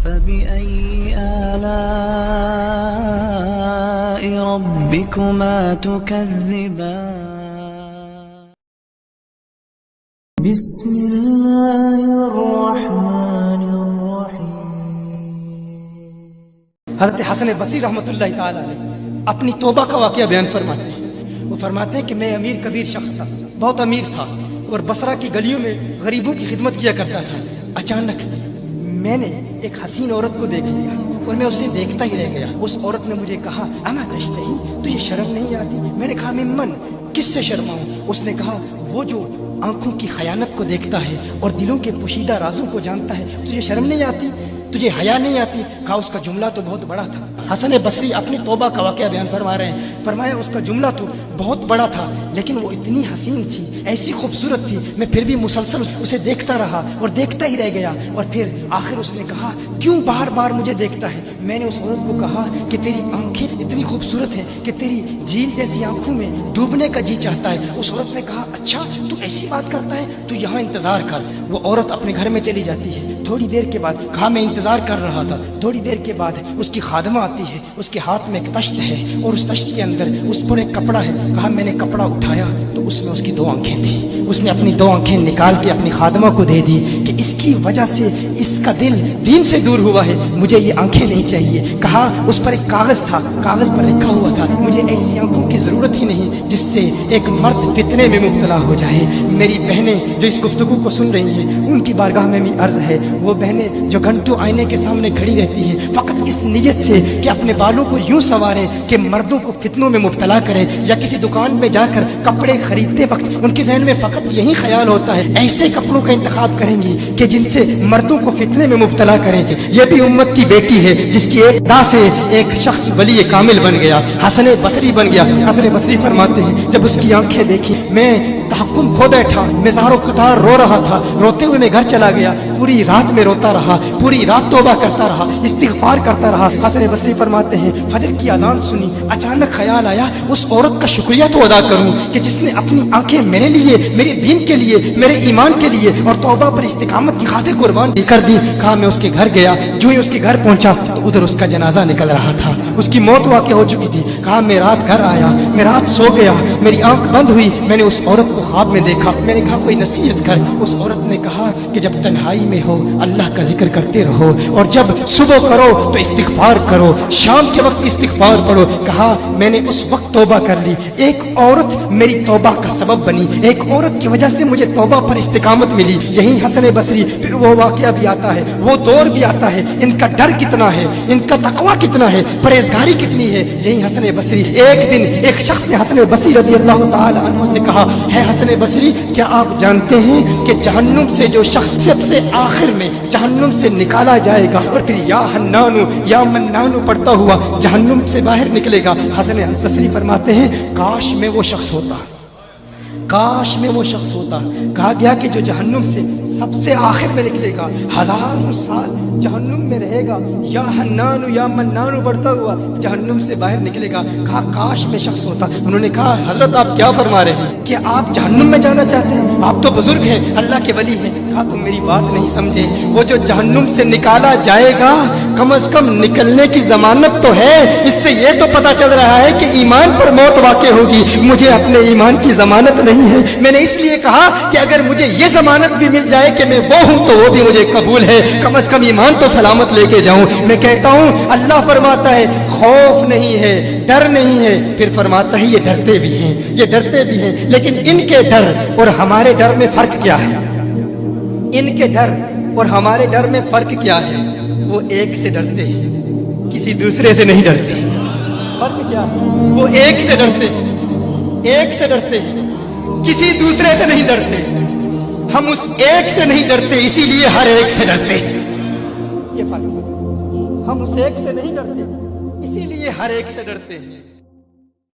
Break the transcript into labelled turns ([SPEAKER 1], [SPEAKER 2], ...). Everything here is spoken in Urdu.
[SPEAKER 1] فبأي آلاء ربكما تكذبان بسم الله الرحمن الرحيم۔
[SPEAKER 2] حضرت حسن بصری رحمۃ اللہ تعالی علیہ اپنی توبہ کا واقعہ بیان فرماتے ہیں۔ وہ فرماتے ہیں کہ میں امیر کبیر شخص تھا، بہت امیر تھا، اور بصرہ کی گلیوں میں غریبوں کی خدمت کیا کرتا تھا۔ اچانک میں نے ایک حسین عورت کو دیکھ لیا اور میں اسے دیکھتا ہی رہ گیا۔ اس عورت نے مجھے کہا اما تشتہی، تجھے شرم نہیں آتی؟ میں نے کہا ممن، کس سے شرماؤں؟ اس نے کہا وہ جو آنکھوں کی خیانت کو دیکھتا ہے اور دلوں کے پوشیدہ رازوں کو جانتا ہے، تجھے شرم نہیں آتی؟ تجھے حیا نہیں آتی؟ کہا اس کا جملہ تو بہت بڑا تھا۔ حسن بصری اپنی توبہ کا واقعہ بیان فرما رہے ہیں۔ فرمایا اس کا جملہ تو بہت بڑا تھا، لیکن وہ اتنی حسین تھی، ایسی خوبصورت تھی، میں پھر بھی مسلسل اسے دیکھتا رہا اور دیکھتا ہی رہ گیا۔ اور پھر آخر اس نے کہا کیوں بار بار مجھے دیکھتا ہے؟ میں نے اس عورت کو کہا کہ تیری آنکھیں اتنی خوبصورت ہیں کہ تیری جھیل جیسی آنکھوں میں ڈوبنے کا جی چاہتا ہے۔ اس عورت نے کہا اچھا تو ایسی بات کرتا ہے، تو یہاں انتظار کر۔ وہ عورت اپنے گھر میں چلی جاتی ہے۔ تھوڑی دیر کے بعد کہا میں انتظار کر رہا تھا۔ تھوڑی دیر کے بعد اس کی خادمہ آتی ہے، اس کے ہاتھ میں ایک تشت ہے اور اس تشت کے اندر اس پر ایک کپڑا ہے۔ کہا میں نے کپڑا اٹھایا تو اس میں اس کی 2 آنکھیں تھیں۔ اس نے اپنی 2 آنکھیں نکال کے اپنی خادمہ کو دے دی کہ اس کی وجہ سے اس کا دل دین سے دور ہوا ہے، مجھے یہ آنکھیں نہیں چاہیے۔ کہا اس پر ایک کاغذ تھا، کاغذ پر لکھا ہوا تھا مجھے ایسی آنکھوں کی ضرورت ہی نہیں جس سے ایک مرد فتنے میں مبتلا ہو جائے۔ میری بہنیں جو اس گفتگو کو سن رہی ہیں، ان کی بارگاہ میں بھی عرض ہے، وہ بہنیں جو گھنٹوں آئینے کے سامنے کھڑی رہتی ہیں فقط اس نیت سے کہ اپنے بالوں کو یوں سنواریں کہ مردوں کو فتنوں میں مبتلا کریں، یا کسی دکان میں جا کر کپڑے خریدتے وقت ان کے ذہن میں فقط یہی خیال ہوتا ہے ایسے کپڑوں کا انتخاب کریں گی کہ جن سے مردوں کو فتنے میں مبتلا کریں گے۔ یہ بھی امت کی بیٹی ہے جس کی ایک ادا سے ایک شخص ولی کامل بن گیا، حسن بصری بن گیا۔ حسن بصری فرماتے ہیں جب اس کی آنکھیں دیکھی میں تحکم کھو بیٹھا، میں زار و قطار رو رہا تھا۔ روتے ہوئے میں گھر چلا گیا، پوری رات میں روتا رہا، پوری رات توبہ کرتا رہا، استغفار کرتا رہا۔ حسن بصری فرماتے ہیں فجر کی اذان سنی، اچانک خیال آیا اس عورت کا شکریہ تو ادا کروں کہ جس نے اپنی آنکھیں میرے لیے، میرے دین کے لیے، میرے ایمان کے لیے اور توبہ پر استقامت کی خاطر قربان کر دی۔ کہا میں اس کے گھر گیا، جو ہی اس کے گھر پہنچا تو ادھر اس کا جنازہ نکل رہا تھا، اس کی موت واقع ہو چکی تھی۔ کہا میں رات گھر آیا، میں رات سو گیا، میری آنکھ بند ہوئی، میں نے اس عورت کو خواب میں دیکھا۔ میں نے کہا کوئی نصیحت کر۔ اس عورت نے کہا کہ جب تنہائی میں ہو اللہ کا ذکر کرتے رہو، اور جب صبح کرو تو استغفار کرو، شام کے وقت استغفار پڑھو۔ کہا میں نے اس وقت توبہ کر لی، ایک عورت میری توبہ کا سبب بنی، ایک عورت کی وجہ سے مجھے توبہ پر استقامت ملی۔ یہی حسن بصری پھر وہ واقعہ بھی آتا ہے، وہ دور بھی آتا ہے، ان کا ڈر کتنا ہے، ان کا تقوی کتنا ہے، پرہیزگاری کتنی ہے۔ یہی حسن بصری ایک دن ایک شخص نے حسن بصری رضی اللہ تعالی عنہ سے کہا ہے حسن بصری کیا آپ جانتے ہیں کہ جہنم سے جو شخص سب سے آخر میں جہنم سے نکالا جائے گا اور پھر یا حنانو یا منانو پڑھتا ہوا جہنم سے باہر نکلے گا؟ حسن بصری فرماتے ہیں کاش میں وہ شخص ہوتا، کاش میں وہ شخص ہوتا۔ کہا گیا کہ جو جہنم سے سب سے آخر میں نکلے گا، 1000 سال جہنم میں رہے گا، یا حنانو یا منانو بڑھتا ہوا جہنم سے باہر نکلے گا۔ کہا کاش میں شخص ہوتا۔ انہوں نے کہا حضرت آپ کیا فرما رہے ہیں کہ آپ جہنم میں جانا چاہتے ہیں؟ آپ تو بزرگ ہیں، اللہ کے ولی ہیں۔ کہا تم میری بات نہیں سمجھے، وہ جو جہنم سے نکالا جائے گا کم از کم نکلنے کی ضمانت تو ہے، اس سے یہ تو پتا چل رہا ہے کہ ایمان پر موت واقع ہوگی۔ مجھے اپنے ایمان کی ضمانت نہیں ہے، میں نے اس لیے کہا کہ اگر مجھے یہ ضمانت بھی مل جائے کہ میں وہ ہوں تو وہ بھی مجھے قبول ہے، کم از کم ایمان تو سلامت لے کے جاؤں۔ میں کہتا ہوں اللہ فرماتا ہے خوف نہیں ہے، ڈر نہیں ہے، پھر فرماتا ہے یہ ڈرتے بھی ہیں، یہ ڈرتے بھی ہیں، لیکن ان کے ڈر اور ہمارے ڈر میں فرق کیا ہے؟ ان کے ڈر اور ہمارے ڈر میں فرق کیا ہے؟ وہ ایک سے ڈرتے ہیں، کسی دوسرے سے نہیں ڈرتے۔ فرق کیا ہے؟ وہ ایک سے ڈرتے ہیں، ایک سے ڈرتے ہیں، کسی دوسرے سے نہیں ڈرتے۔ ہم اس ایک سے نہیں ڈرتے، اسی لیے ہر ایک سے ڈرتے۔ یہ فرق ہے، ہم اس ایک سے نہیں ڈرتے، اسی لیے ہر ایک سے ڈرتے ہیں۔